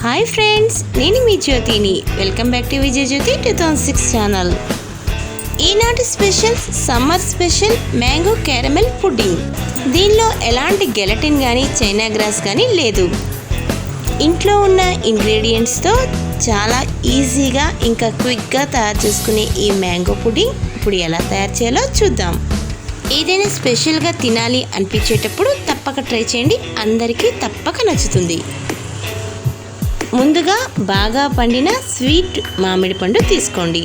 Hi friends, నేను మీ జ్యోతిని. Welcome back to Vijay Jyothi 2006 channel. ఈనాటి special summer special mango caramel pudding. దీనిలో ఎలాంటి గెలటిన్ కానీ చైనా గ్రాస్ కానీ లేదు. ఇంట్లో ఉన్న ఇంగ్రీడియంట్స్తో చాలా ఈజీగా ఇంకా క్విక్గా తయారు చేసుకునే ఈ మ్యాంగో పుడ్డింగ్ ఇప్పుడు ఎలా తయారు చేయాలో చూద్దాం. ఏదైనా స్పెషల్గా తినాలి అనిపించేటప్పుడు తప్పక ట్రై చేయండి, అందరికీ తప్పక నచ్చుతుంది. ముందుగా బాగా పండిన స్వీట్ మామిడి పండు తీసుకోండి.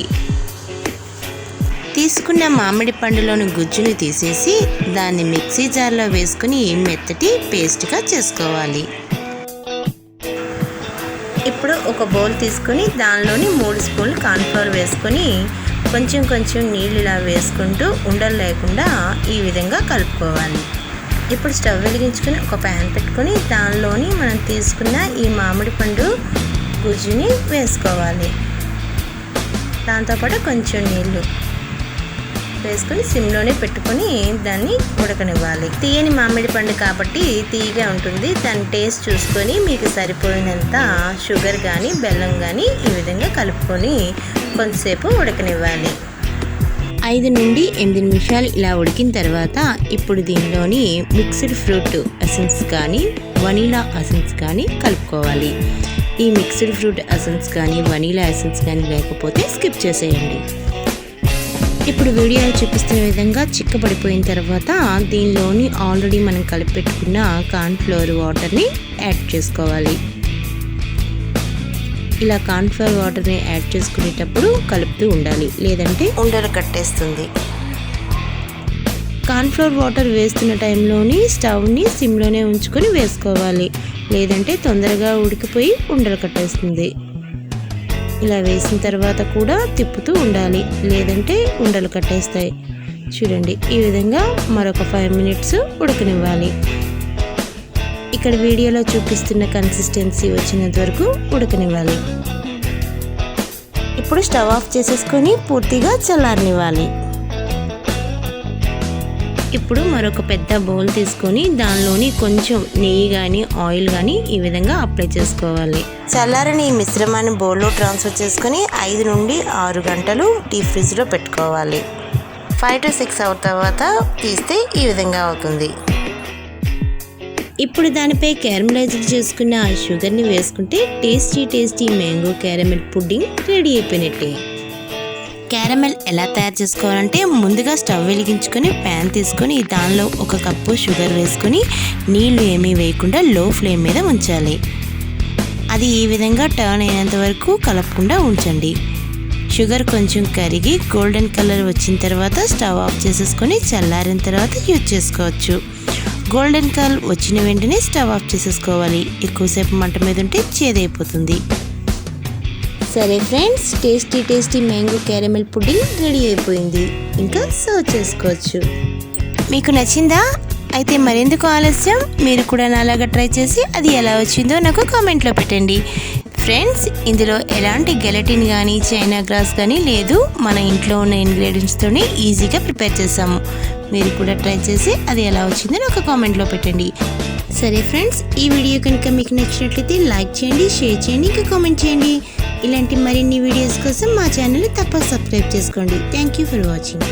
తీసుకున్న మామిడి పండులోని గుజ్జుని తీసేసి దాన్ని మిక్సీ జార్లో వేసుకుని మెత్తటి పేస్ట్గా చేసుకోవాలి. ఇప్పుడు ఒక బౌల్ తీసుకొని దానిలోని 3 స్పూన్లు కార్న్ఫ్లవర్ వేసుకొని కొంచెం నీళ్ళులా వేసుకుంటూ ఉండలు లేకుండా ఈ విధంగా కలుపుకోవాలి. ఇప్పుడు స్టవ్ వెలిగించుకొని ఒక ప్యాన్ పెట్టుకొని దానిలోని మనం తీసుకున్న ఈ మామిడి పండు గుజ్జుని వేసుకోవాలి. దాంతోపాటు కొంచెం నీళ్ళు వేసుకొని సిమ్లోనే పెట్టుకొని దాన్ని ఉడకనివ్వాలి. తీయని మామిడి పండు కాబట్టి తీయగా ఉంటుంది. దాని టేస్ట్ చూసుకొని మీకు సరిపోయినంత షుగర్ కానీ బెల్లం కానీ ఈ విధంగా కలుపుకొని కొంతసేపు ఉడకనివ్వాలి. 5 నుండి 8 నిమిషాలు ఇలా ఉడికిన తర్వాత ఇప్పుడు దీనిలోని మిక్స్డ్ ఫ్రూట్ ఎసెన్స్ కానీ వనీలా ఎసెన్స్ కానీ కలుపుకోవాలి. ఈ మిక్స్డ్ ఫ్రూట్ ఎసెన్స్ కానీ వనీలా ఎసెన్స్ కానీ లేకపోతే స్కిప్ చేసేయండి. ఇప్పుడు వీడియోలో చూపిస్తున్న విధంగా చిక్కబడిపోయిన తర్వాత దీనిలోని ఆల్రెడీ మనం కలిపి పెట్టుకున్న కార్న్ఫ్లవర్ వాటర్ని యాడ్ చేసుకోవాలి. ఇలా కార్న్ఫ్లవర్ వాటర్ని యాడ్ చేసుకునేటప్పుడు కలుపుతూ ఉండాలి, లేదంటే ఉండలు కట్టేస్తుంది. కార్న్ఫ్లవర్ వాటర్ వేస్తున్న టైంలోని స్టవ్ని సిమ్లోనే ఉంచుకొని వేసుకోవాలి, లేదంటే తొందరగా ఉడికిపోయి ఉండలు కట్టేస్తుంది. ఇలా వేసిన తర్వాత కూడా తిప్పుతూ ఉండాలి, లేదంటే ఉండలు కట్టేస్తాయి. చూడండి, ఈ విధంగా మరొక 5 మినిట్స్ ఉడకనివ్వాలి. ఇక్కడ వీడియోలో చూపిస్తున్న కన్సిస్టెన్సీ వచ్చినంత వరకు ఉడకనివ్వాలి. ఇప్పుడు స్టవ్ ఆఫ్ చేసేసుకొని పూర్తిగా చల్లారనివ్వాలి. ఇప్పుడు మరొక పెద్ద బౌల్ తీసుకొని దానిలోని కొంచెం నెయ్యి కానీ ఆయిల్ కానీ ఈ విధంగా అప్లై చేసుకోవాలి. చల్లారని ఈ మిశ్రమాన్ని బౌల్లో ట్రాన్స్ఫర్ చేసుకొని 5 నుండి 6 గంటలు డీప్ ఫ్రిడ్జ్లో పెట్టుకోవాలి. 5 to 6 అవర్ తర్వాత తీస్తే ఈ విధంగా అవుతుంది. ఇప్పుడు దానిపై క్యారమలైజ్డ్ చేసుకున్న షుగర్ని వేసుకుంటే tasty mango caramel pudding ready అయిపోయినట్టే. క్యారమెల్ ఎలా తయారు చేసుకోవాలంటే ముందుగా స్టవ్ వెలిగించుకొని ప్యాన్ తీసుకొని దానిలో 1 కప్పు షుగర్ వేసుకొని నీళ్లు ఏమీ వేయకుండా లో ఫ్లేమ్ మీద ఉంచాలి. అది ఈ విధంగా టర్న్ అయినంత వరకు కలపకుండా ఉంచండి. షుగర్ కొంచెం కరిగి గోల్డెన్ కలర్ వచ్చిన తర్వాత స్టవ్ ఆఫ్ చేసేసుకొని చల్లారిన తర్వాత యూజ్ చేసుకోవచ్చు. గోల్డెన్ కలర్ వచ్చిన వెంటనే స్టవ్ ఆఫ్ చేసేసుకోవాలి. ఎక్కువసేపు మంట మీద ఉంటే చేదైపోతుంది. సరే friends, tasty mango caramel pudding ready అయిపోయింది. ఇంకా సర్వ్ చేసుకోవచ్చు. మీకు నచ్చిందా? అయితే మరెందుకు ఆలస్యం, మీరు కూడా నాలాగా ట్రై చేసి అది ఎలా వచ్చిందో నాకు కామెంట్లో పెట్టండి. ఫ్రెండ్స్, ఇందులో ఎలాంటి గెలటిన్ కానీ చైనా గ్రాస్ కానీ లేదు. మన ఇంట్లో ఉన్న ఇంగ్రీడియంట్స్తోనే ఈజీగా ప్రిపేర్ చేసాము. మీరు కూడా ట్రై చేసి అది ఎలా వచ్చిందో నాకు కామెంట్లో పెట్టండి. సరే ఫ్రెండ్స్, ఈ వీడియో కనుక మీకు నచ్చినట్లయితే లైక్ చేయండి, షేర్ చేయండి, ఇంకా కామెంట్ చేయండి. ఇలాంటి మరిన్ని వీడియోస్ కోసం మా ఛానల్ని తప్పక సబ్స్క్రైబ్ చేసుకోండి. Thank you for watching.